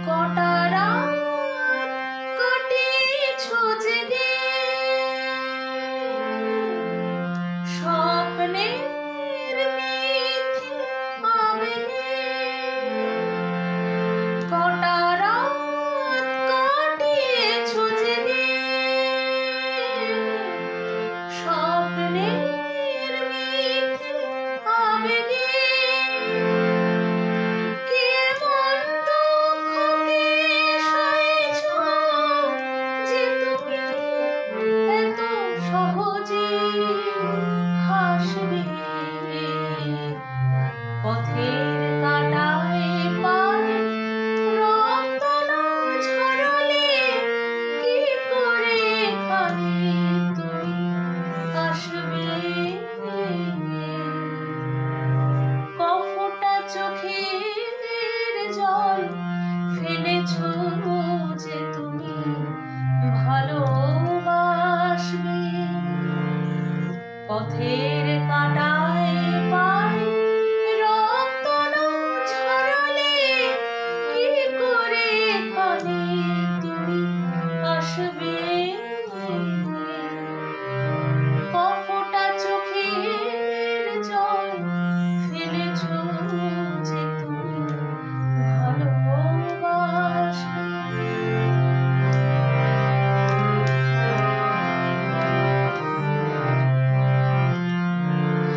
কটা রাত কাটিয়েছ জেগে স্বপ্নের মিথ্যে আবেগে। কটা রাত কাটিয়েছ জেগে স্বপ্নের মিথ্যে আবেগে। পথের কাঁটায় পায়ে রক্ত না ঝরালে কি করে এখানে তুমি আসবে? কফোটা চোখের জল ফেলেছো যে তুমি ভালোবাসবে। পথের কাঁটায় পায়ে রক্ত না ঝরালে কি করে এখানে তুমি আসবে? কফোটা চোখের জল ফেলেছো যে তুমি ভালোবাসবে।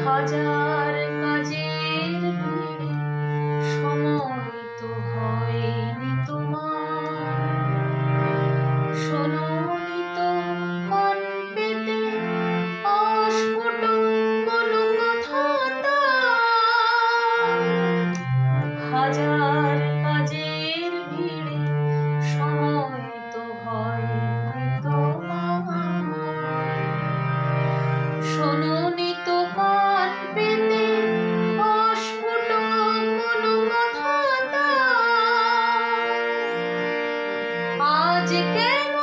হাজার কাজের ভিড়ে সময় তো হয়নি তোমার। শোনোনি তো কান পেতে অস্ফুট কোনো কথা তার। হাজার কাজের ভিড়ে সময় তো হয়নি তোমার। শোনোনি তো কান পেতে অস্ফুট কোনো কথা তার। আজ কেন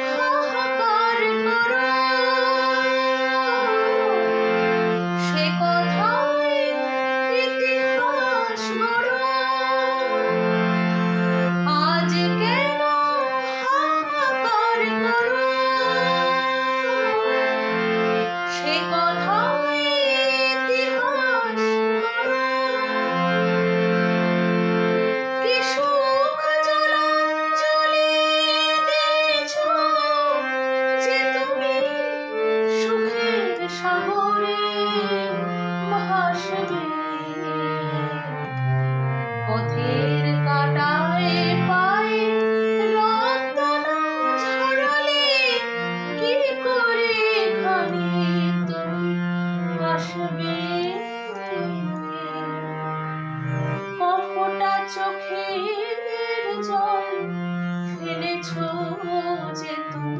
হাহাকার করো সে কথায় ইতিহাস গড়ো। আজ কেন হাহাকার করো সে কথায় ইতিহাস গড়ো। কি সুখ জলাঞ্জলি দিয়েছো যে তুমি সুখের সাগরে ভাসবে। পথের কাঁটায় পায়ে রক্ত না ঝরালে কি করে এখানে তুমি আসবে? কফোটা চোখের জল ফেলেছো যে তুমি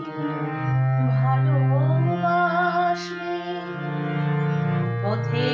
ভালোবাসবে। পথে